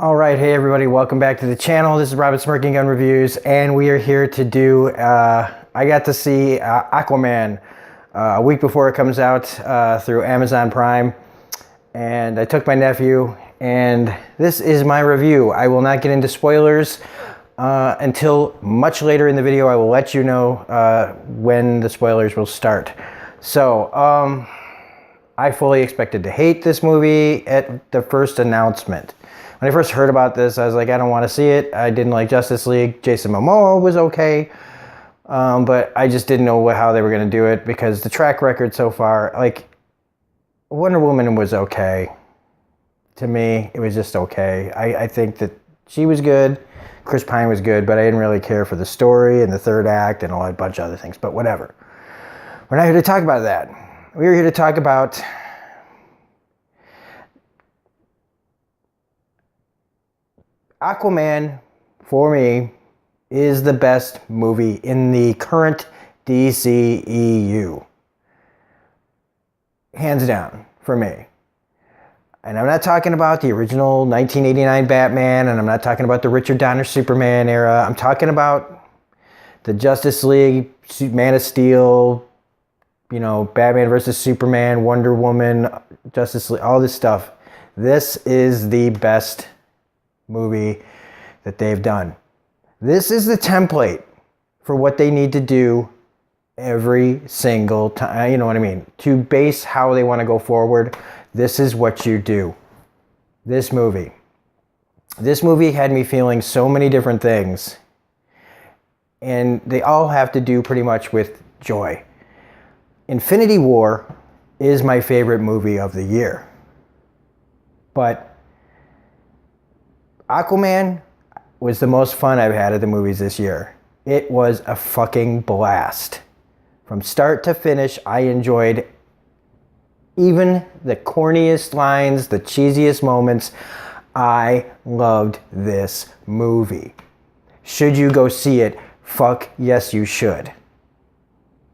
All right, hey everybody, welcome back to the channel. This is Robert Smirking Gun Reviews, and we are here to do, I got to see Aquaman a week before it comes out through Amazon Prime, and I took my nephew, and this is my review. I will not get into spoilers until much later in the video. I will let you know when the spoilers will start. So, I fully expected to hate this movie at the first announcement. When I first heard about this, I was like, I don't want to see it. I didn't like Justice League. Jason Momoa was okay, but I just didn't know how they were going to do it because the track record so far, like, Wonder Woman was okay. To me, it was just okay. I think that she was good. Chris Pine was good, but I didn't really care for the story and the third act and a bunch of other things, but whatever. We're not here to talk about that. We're here to talk about Aquaman, for me, is the best movie in the current DCEU. Hands down, for me. And I'm not talking about the original 1989 Batman, and I'm not talking about the Richard Donner Superman era. I'm talking about the Justice League, Man of Steel, you know, Batman versus Superman, Wonder Woman, Justice League, all this stuff. This is the best movie that they've done. This is the template for what they need to do every single time, you know what I mean? To base how they want to go forward, this is what you do. This movie had me feeling so many different things, and they all have to do pretty much with joy. Infinity War is my favorite movie of the year, but Aquaman was the most fun I've had at the movies this year. It was a fucking blast. From start to finish, I enjoyed even the corniest lines, the cheesiest moments. I loved this movie. Should you go see it? Fuck yes, you should.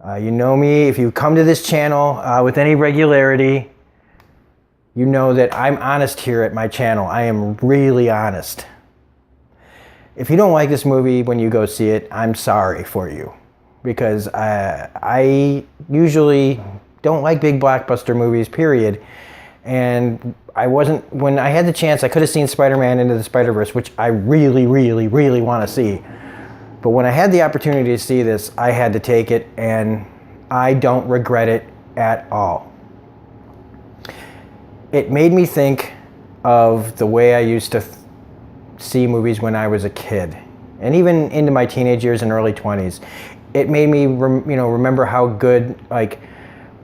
You know me, if you come to this channel with any regularity, you know that I'm honest here at my channel. I am really honest. If you don't like this movie when you go see it, I'm sorry for you. Because I usually don't like big blockbuster movies, period. And when I had the chance, I could have seen Spider-Man Into the Spider-Verse, which I really, really, really want to see. But when I had the opportunity to see this, I had to take it, and I don't regret it at all. It made me think of the way I used to see movies when I was a kid, and even into my teenage years and early 20s. It made me, remember how good, like,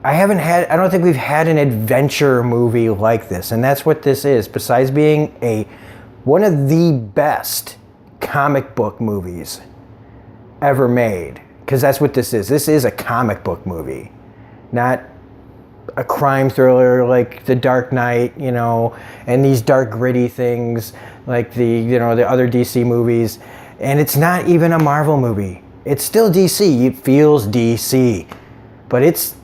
I don't think we've had an adventure movie like this, and that's what this is. Besides being one of the best comic book movies ever made, because that's what this is. This is a comic book movie, not a crime thriller like The Dark Knight, and these dark gritty things like the other DC movies. And it's not even a Marvel movie. It's still DC. It feels DC, but it's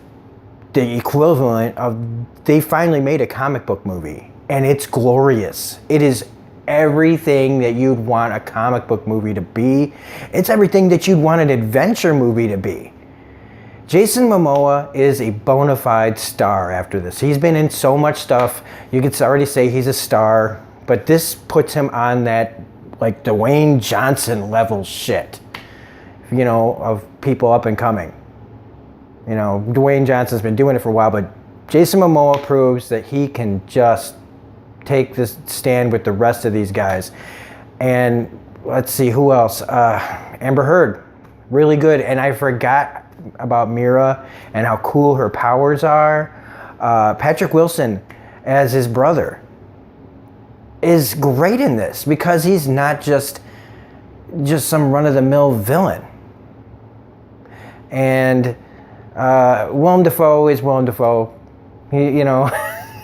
the equivalent of, they finally made a comic book movie, and it's glorious. It is everything that you'd want a comic book movie to be. It's everything that you'd want an adventure movie to be. Jason Momoa is a bona fide star after this. He's been in so much stuff. You could already say he's a star, but this puts him on that, like, Dwayne Johnson level shit, of people up and coming. Dwayne Johnson's been doing it for a while, but Jason Momoa proves that he can just take this stand with the rest of these guys. And let's see, who else? Amber Heard, really good. And I forgot about Mira and how cool her powers are. Patrick Wilson as his brother is great in this, because he's not just some run-of-the-mill villain. And Willem Dafoe is Willem Dafoe.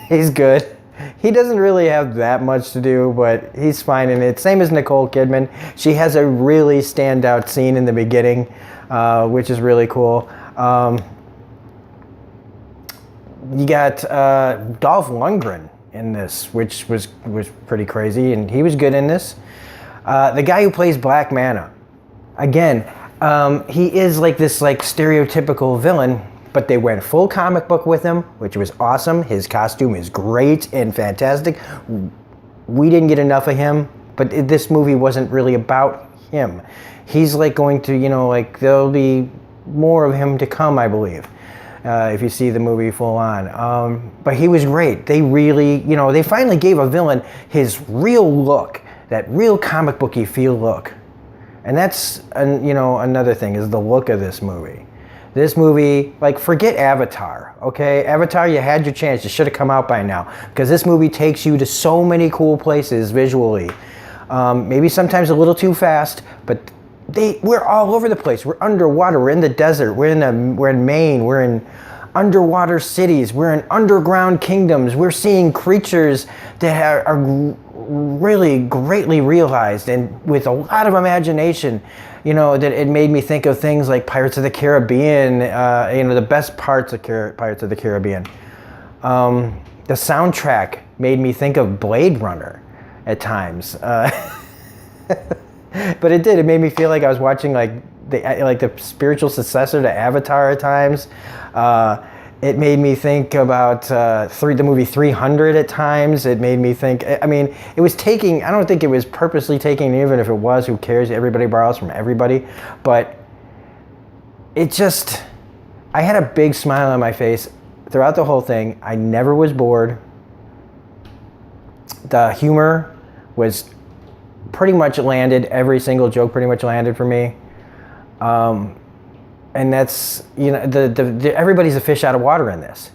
He's good. He doesn't really have that much to do, but he's fine in it. Same as Nicole Kidman. She has a really standout scene in the beginning, which is really cool. You got Dolph Lundgren in this, which was pretty crazy, and he was good in this. The guy who plays Black Manta, again, he is like this like stereotypical villain, but they went full comic book with him, which was awesome. His costume is great and fantastic. We didn't get enough of him, but this movie wasn't really about him. He's like going to, you know, like there'll be more of him to come, I believe, if you see the movie full on. But he was great. They really, you know, they finally gave a villain his real look, that real comic booky feel look. And that's, you know, another thing is the look of this movie. This movie, like, forget Avatar, okay? Avatar, you had your chance. You should have come out by now. Because this movie takes you to so many cool places visually. Maybe sometimes a little too fast, but we're all over the place. We're underwater. We're in the desert. We're in Maine. We're in underwater cities. We're in underground kingdoms. We're seeing creatures that are really greatly realized and with a lot of imagination. You know, that it made me think of things like Pirates of the Caribbean, you know, the best parts of Pirates of the Caribbean. The soundtrack made me think of Blade Runner at times. But it did. It made me feel like I was watching like the spiritual successor to Avatar at times. It made me think about the movie 300 at times. It made me think, I mean, it was taking, I don't think it was purposely taking, even if it was, who cares? Everybody borrows from everybody. But it just, I had a big smile on my face throughout the whole thing. I never was bored. The humor was pretty much landed. Every single joke pretty much landed for me. And that's, you know, everybody's a fish out of water in this.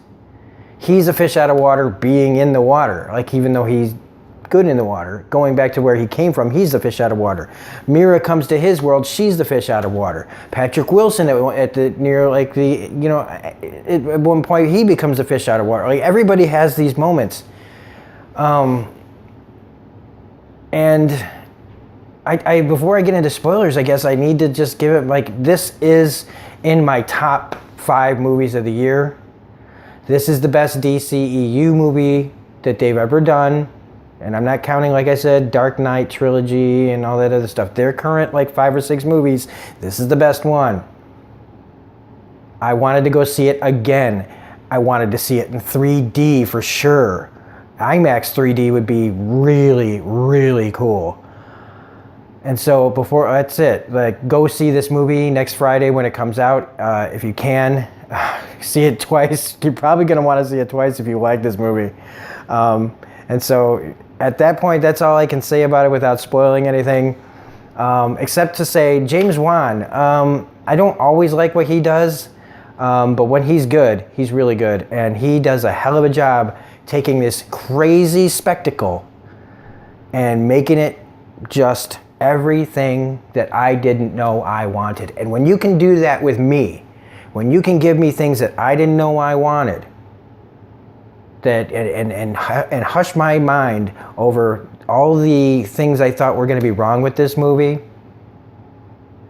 He's a fish out of water being in the water. Like, even though he's good in the water, going back to where he came from, he's the fish out of water. Mira comes to his world, she's the fish out of water. Patrick Wilson at one point, he becomes a fish out of water. Like, everybody has these moments. And I before I get into spoilers, I guess I need to just give it, like, this is in my top 5 movies of the year. This is the best DCEU movie that they've ever done. And I'm not counting, like I said, Dark Knight trilogy and all that other stuff. Their current, like, 5 or 6 movies, this is the best one. I wanted to go see it again. I wanted to see it in 3D for sure. IMAX 3D would be really, really cool. And so that's it. Like, go see this movie next Friday when it comes out. If you can, see it twice. You're probably going to want to see it twice if you like this movie. And so at that point, that's all I can say about it without spoiling anything. Except to say, James Wan, I don't always like what he does. But when he's good, he's really good. And he does a hell of a job taking this crazy spectacle and making it just everything that I didn't know I wanted. And when you can do that with me, when you can give me things that I didn't know I wanted, that and hush my mind over all the things I thought were going to be wrong with this movie,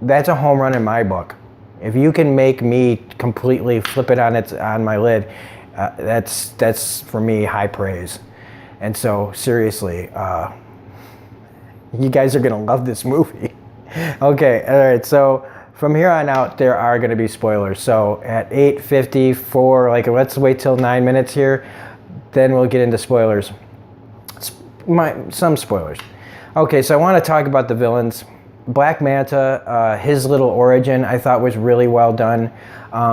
that's a home run in my book. If you can make me completely flip it on my lid, that's for me high praise. And so seriously, you guys are going to love this movie. Okay, all right, so from here on out, there are going to be spoilers. So at 8:54, like, let's wait till 9 minutes here, then we'll get into spoilers. Some spoilers. Okay, so I want to talk about the villains. Black Manta, his little origin, I thought was really well done,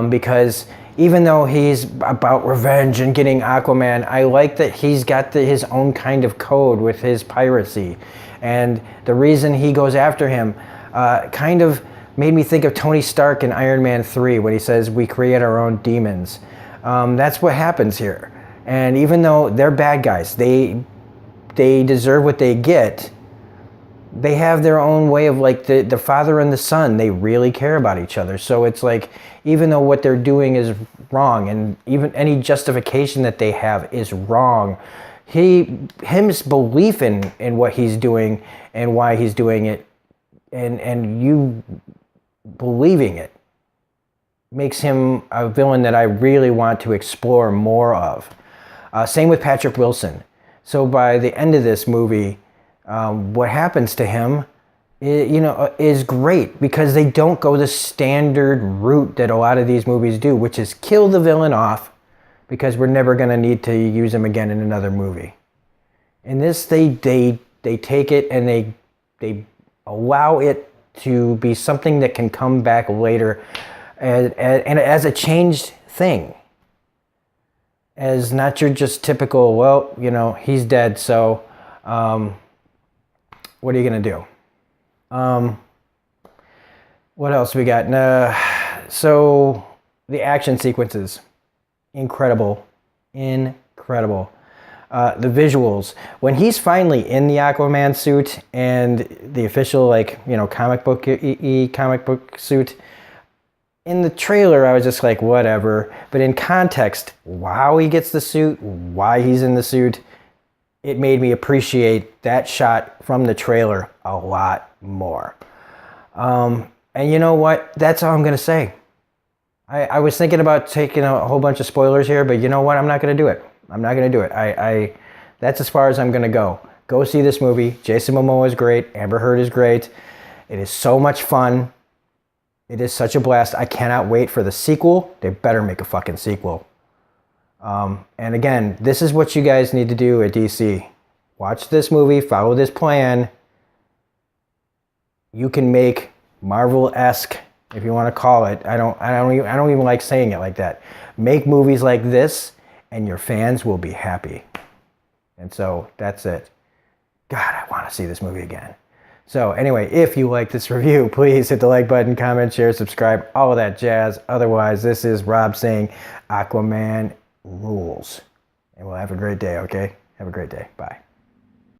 because even though he's about revenge and getting Aquaman, I like that he's got his own kind of code with his piracy. And the reason he goes after him kind of made me think of Tony Stark in Iron Man 3 when he says, we create our own demons. That's what happens here. And even though they're bad guys, they deserve what they get, they have their own way of, like, the father and the son, they really care about each other. So it's like, even though what they're doing is wrong, and even any justification that they have is wrong, his belief in what he's doing and why he's doing it, and you believing it, makes him a villain that I really want to explore more of. Same with Patrick Wilson. So by the end of this movie, what happens to him, is great because they don't go the standard route that a lot of these movies do, which is kill the villain off because we're never going to need to use him again in another movie. In this, they take it and they allow it to be something that can come back later as a changed thing. As not your just typical, well, he's dead, so what are you going to do? What else we got? So the action sequences, incredible. The visuals, when he's finally in the Aquaman suit and the official comic book suit, in the trailer I was just like whatever, but in context, wow, he gets the suit, why he's in the suit, it made me appreciate that shot from the trailer a lot more. And you know what? That's all I'm going to say. I was thinking about taking a whole bunch of spoilers here, but you know what? I'm not going to do it. That's as far as I'm going to go. Go see this movie. Jason Momoa is great. Amber Heard is great. It is so much fun. It is such a blast. I cannot wait for the sequel. They better make a fucking sequel. And again, this is what you guys need to do at DC. Watch this movie, follow this plan. You can make Marvel-esque, if you want to call it. I don't even like saying it like that. Make movies like this, and your fans will be happy. And so that's it. God, I want to see this movie again. So anyway, if you like this review, please hit the like button, comment, share, subscribe, all of that jazz. Otherwise, this is Rob saying Aquaman rules. And we'll have a great day, okay? Have a great day. Bye.